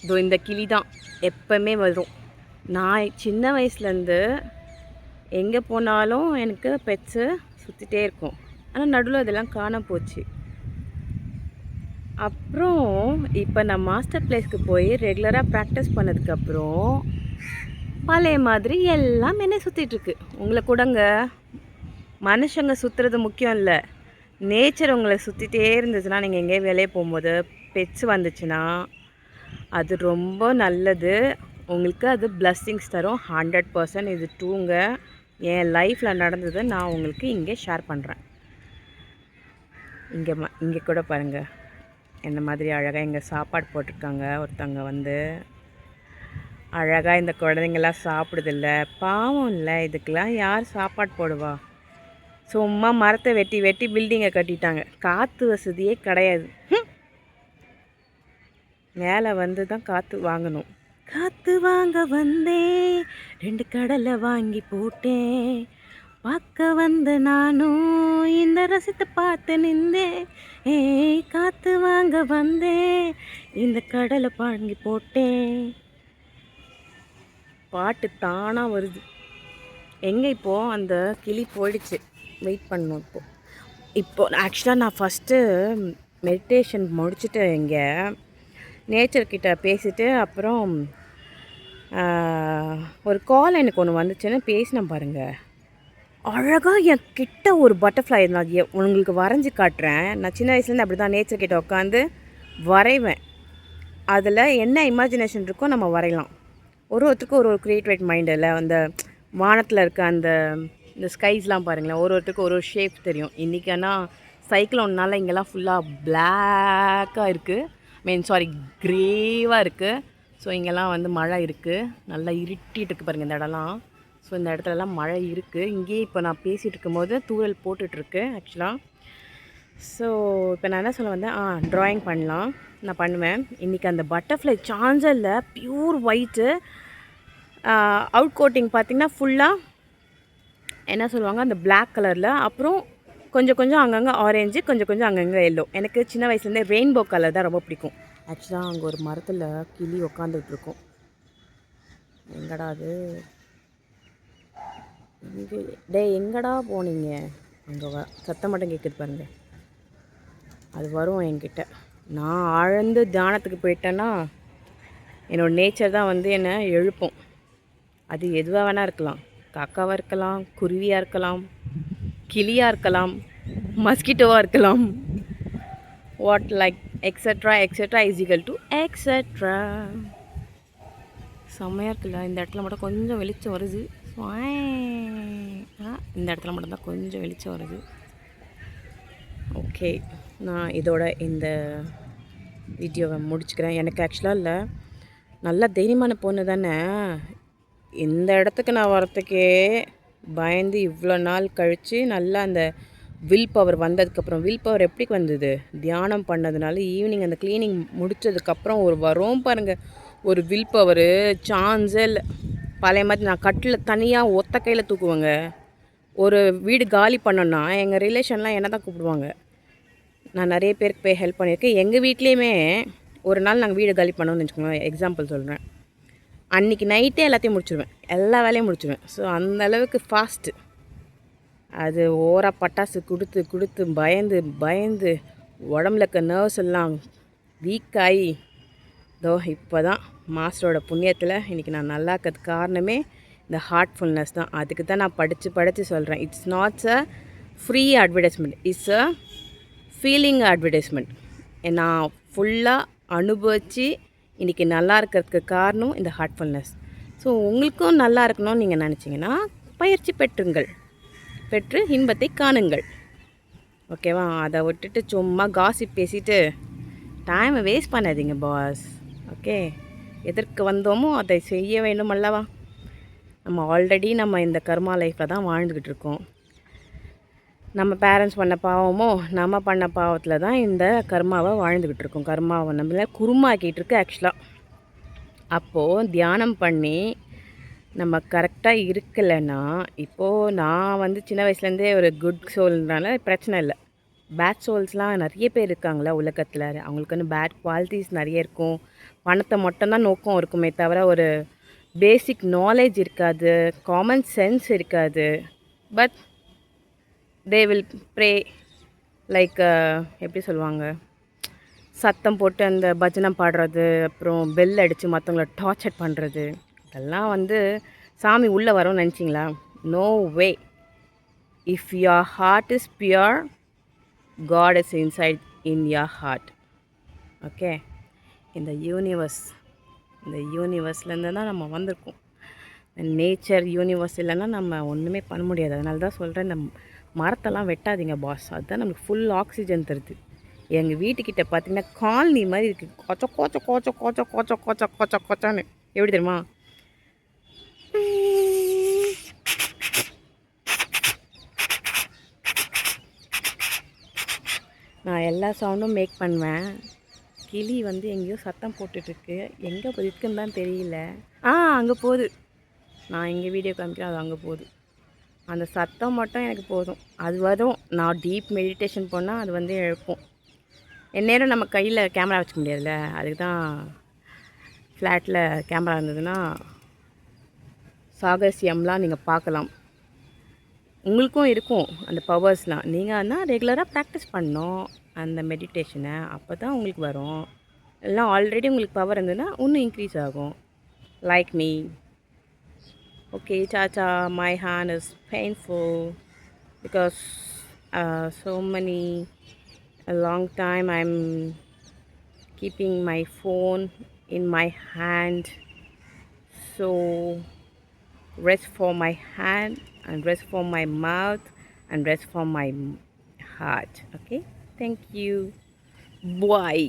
இதோ இந்த கிளி தான் எப்போவுமே வரும். நான் சின்ன வயசுலேருந்து எங்கே போனாலும் எனக்கு பெட்ஸு சுற்றிட்டே இருக்கும். ஆனால் நடுவில் அதெல்லாம் காண போச்சு. அப்புறம் இப்போ நான் மாஸ்டர் பிளேஸ்க்கு போய் ரெகுலராக ப்ராக்டிஸ் பண்ணதுக்கப்புறம் பழைய மாதிரி எல்லாம் என்ன சுற்றிட்டுருக்கு. உங்களை கூடங்க மனுஷங்க சுற்றுறது முக்கியம் இல்லை, நேச்சர் உங்களை சுற்றிட்டே இருந்துச்சுன்னா, நீங்கள் எங்கேயே வெளியே போகும்போது பெட்ஸ் வந்துச்சுன்னா அது ரொம்ப நல்லது. உங்களுக்கு அது பிளஸ்ஸிங்ஸ் தரும் 100%. இது டூங்க என் லைஃப்பில் நடந்தது நான் உங்களுக்கு இங்கே ஷேர் பண்ணுறேன். இங்கே கூட பாருங்கள் என்ன மாதிரி அழகாக இங்கே சாப்பாடு போட்டிருக்காங்க. ஒருத்தவங்க வந்து அழகாக இந்த குழந்தைங்களாம் சாப்பிடுதில்ல, பாவம் இல்லை, இதுக்கெல்லாம் யார் சாப்பாடு போடுவா? சும்மா மரத்தை வெட்டி வெட்டி பில்டிங்கை கட்டிட்டாங்க. காற்று வசதியே கிடையாது. மேலே வந்து தான் காற்று வாங்கணும். காற்று வாங்க வந்தேன், 2 கடலை வாங்கி போட்டேன், பார்க்க வந்த நானும் இந்த ரசத்தை பார்த்து நின்றேன். காற்று வாங்க வந்தேன், இந்த கடலை வாங்கி போட்டேன். பாட்டு தானாக வருது. எங்கே இப்போது அந்த கிளி போயிடுச்சு, வெயிட் பண்ணணும். இப்போது ஆக்சுவலாக நான் ஃபஸ்ட்டு மெடிடேஷன் முடிச்சுட்டு இங்கே நேச்சர்கிட்ட பேசிட்டு அப்புறம் ஒரு கால் எனக்கு ஒன்று வந்துச்சுன்னு பேசினேன் பாருங்கள். அழகாக என் கிட்ட ஒரு பட்டர்ஃப்ளை நான் உங்களுக்கு வரைஞ்சி காட்டுறேன். நான் சின்ன வயசுலேருந்து அப்படி தான் நேச்சர்கிட்ட உட்காந்து வரைவேன். அதில் என்ன இமேஜினேஷன் இருக்கோ நம்ம வரையலாம். ஒருத்தருக்கும் ஒரு க்ரியேட்டிவ் மைண்டில் அந்த வானத்தில் இருக்க இந்த ஸ்கைஸ்லாம் பாருங்களேன், ஒருத்தருக்கு ஒரு ஷேப் தெரியும். இன்றைக்கி ஆனால் சைக்ளோன்னால இங்கெல்லாம் ஃபுல்லாக பிளாக்காக இருக்குது, க்ரேவாக இருக்குது. ஸோ இங்கெல்லாம் வந்து மழை இருக்குது, நல்லா இருட்டிகிட்டு இருக்குது பாருங்கள் இந்த இடம்லாம். ஸோ இந்த இடத்துலலாம் மழை இருக்குது. இங்கேயே இப்போ நான் பேசிகிட்டு இருக்கும்போது தூரல் போட்டுட்ருக்கு ஆக்சுவலாக. ஸோ இப்போ நான் என்ன சொல்ல வந்தேன், ட்ராயிங் பண்ணலாம், நான் பண்ணுவேன். இன்றைக்கி அந்த பட்டர்ஃப்ளை சான்ஸில் ப்யூர் ஒயிட்டு, அவுட் கோட்டிங் பார்த்திங்கன்னா ஃபுல்லாக என்ன சொல்லுவாங்க அந்த பிளாக் கலரில், அப்புறம் கொஞ்சம் கொஞ்சம் அங்கங்கே ஆரேஞ்சு, கொஞ்சம் கொஞ்சம் அங்கங்கே எல்லோ. எனக்கு சின்ன வயசுலேருந்தே ரெயின்போ கலர் தான் ரொம்ப பிடிக்கும். ஆக்சுவலாக அங்கே ஒரு மரத்தில் கிளி உக்காந்துட்ருக்கோம். எங்கடா அது, இங்கே எங்கடா போனீங்க? அங்கே சத்தம் மட்டும் கேட்குது பாருங்க. அது வரும் என்கிட்ட. நான் ஆழ்ந்து தியானத்துக்கு போயிட்டேன்னா என்னோடய நேச்சர் தான் வந்து என்னை எழுப்பும். அது எதுவாக வேணால் இருக்கலாம், காக்காவாக இருக்கலாம், குருவியாக இருக்கலாம், கிளியாக இருக்கலாம், மஸ்கிட்டோவாக இருக்கலாம், what like extra extra is equal to extra. செம்மையாக இருக்குல்ல. இந்த இடத்துல மட்டும் கொஞ்சம் வெளிச்சம் வருது. இந்த இடத்துல மட்டும்தான் கொஞ்சம் வெளிச்சம் வருது. ஓகே, நான் இதோட இந்த வீடியோவை முடிச்சுக்கிறேன். எனக்கு ஆக்சுவலாக இல்லை, நல்லா தைரியமான பொண்ணு தானே. இந்த இடத்துக்கு நான் வரத்துக்கே பயந்து இவ்வளோ நாள் கழித்து நல்லா அந்த வில் பவர் வந்ததுக்கப்புறம், வில் பவர் எப்படி வந்தது? தியானம் பண்ணதுனால ஈவினிங் அந்த க்ளீனிங் முடித்ததுக்கப்புறம் ஒரு வரும் பாருங்கள் ஒரு வில் பவரு, சான்ஸே இல்லை. பழைய மாதிரி நான் கட்டில் தனியாக ஒத்த கையில் தூக்குவேங்க. ஒரு வீடு காலி பண்ணோன்னா எங்கள் ரிலேஷன்லாம் என்ன தான் கூப்பிடுவாங்க. நான் நிறைய பேருக்கு போய் ஹெல்ப் பண்ணியிருக்கேன். எங்கள் வீட்லேயுமே ஒரு நாள் நாங்கள் வீடு காலி பண்ணோன்னு வச்சுக்கோங்களேன், எக்ஸாம்பிள் சொல்கிறேன், அன்றைக்கி நைட்டே எல்லாத்தையும் முடிச்சுடுவேன், எல்லா வேலையும் முடிச்சுடுவேன். ஸோ அந்த அளவுக்கு ஃபாஸ்ட்டு. அது ஓரா பட்டாசு கொடுத்து கொடுத்து பயந்து பயந்து உடம்புல இருக்க நர்வ்ஸ் எல்லாம் வீக்காகி இப்போ தான் மாஸ்டரோட புண்ணியத்தில் இன்றைக்கி நான் நல்லா இருக்கிறதுக்கு காரணமே இந்த ஹார்ட்ஃபுல்னஸ் தான். அதுக்கு தான் நான் படித்து சொல்கிறேன். It's not a free advertisement, it's a feeling advertisement. நான் ஃபுல்லாக அனுபவித்து இன்றைக்கி நல்லா இருக்கிறதுக்கு காரணம் இந்த ஹார்ட்ஃபுல்னஸ். ஸோ உங்களுக்கும் நல்லா இருக்கணும்னு நீங்கள் நினச்சிங்கன்னா பயிற்சி பெற்று இன்பத்தை காணுங்கள். ஓகேவா? அதை விட்டுட்டு சும்மா காசிப் பேசிட்டு டைமை வேஸ்ட் பண்ணாதீங்க பாஸ். ஓகே, எதற்கு வந்தோமோ அதை செய்ய வேண்டும் அல்லவா? நம்ம ஆல்ரெடி இந்த கர்மா லைஃப்பில் தான் வாழ்ந்துக்கிட்டு இருக்கோம். நம்ம பேரண்ட்ஸ் பண்ண பாவமோ நம்ம பண்ண பாவத்தில் தான் இந்த கர்மாவை வாழ்ந்துக்கிட்டு இருக்கோம். கர்மாவை நம்மள குருமாக்கிட்டு இருக்கு ஆக்சுவலாக. அப்போது தியானம் பண்ணி நம்ம கரெக்டாக இருக்கலைன்னா, இப்போது நான் சின்ன வயசுலேருந்தே ஒரு குட் சோல்னால பிரச்சனை இல்லை. பேட் சோல்ஸ்லாம் நிறைய பேர் இருக்காங்களா உலகத்தில். அவங்களுக்கு வந்து பேட் குவாலிட்டிஸ் நிறைய இருக்கும். பணத்தை மட்டும்தான் நோக்கம் இருக்குமே தவிர ஒரு பேசிக் நாலேஜ் இருக்காது, காமன் சென்ஸ் இருக்காது. But they will pray like எப்படி சொல்லுவாங்க, சத்தம் போட்டு அந்த பஜனை பாடுறது, அப்புறம் பெல் அடித்து மற்றவங்கள டார்ச்சர் பண்ணுறது, இதெல்லாம் வந்து சாமி உள்ளே வரும்னு நினச்சிங்களா? No way. If your heart is pure, God is inside in your heart. Okay, இந்த யூனிவர்ஸ்லேருந்து தான் நம்ம வந்திருக்கோம். நேச்சர் யூனிவர்ஸ் இல்லைன்னா நம்ம ஒன்றுமே பண்ண முடியாது. அதனால தான் சொல்கிறேன், இந்த மரத்தெல்லாம் வெட்டாதீங்க பாஸ். அதுதான் நமக்கு ஃபுல் ஆக்சிஜன் தருது. எங்கள் வீட்டுக்கிட்ட பார்த்தீங்கன்னா காலனி மாதிரி இருக்குது. கொச்ச கொச்ச கொச்ச கொச்ச கொச்ச கொச்ச கொச்ச கொச்சான்னு எப்படி தெரியுமா? நான் எல்லா சவுண்டும் மேக் பண்ணுவேன். கிளி வந்து எங்கேயோ சத்தம் போட்டுட்ருக்கு. எங்கே இருக்குன்னு தான் தெரியல. அங்கே போகுது. நான் இங்கே வீடியோ காமிக்கிறேன், அது அங்கே போகுது. அந்த சத்தம் மட்டும் எனக்கு போதும். அது வரும். நான் டீப் மெடிடேஷன் பண்ணால் அது வந்து எழுப்போம். எந்நேரம் நம்ம கையில் கேமரா வச்சுக்க முடியாதுல்ல. அதுக்கு தான் ஃப்ளாட்டில் கேமரா இருந்ததுன்னா சாகசியம்லாம் நீங்கள் பார்க்கலாம். உங்களுக்கும் இருக்கும் அந்த பவர்ஸ்லாம். நீங்கள் ஆனால் ரெகுலராக ப்ராக்டிஸ் பண்ணணும் அந்த மெடிடேஷனை. அப்போ தான் உங்களுக்கு வரும். எல்லாம் ஆல்ரெடி உங்களுக்கு பவர் இருந்ததுன்னா இன்னும் இன்க்ரீஸ் ஆகும். Like me. Okay, Tata, my hand is painful because a long time I'm keeping my phone in my hand. So rest for my hand and rest for my mouth and rest for my heart. Okay, thank you. Bye.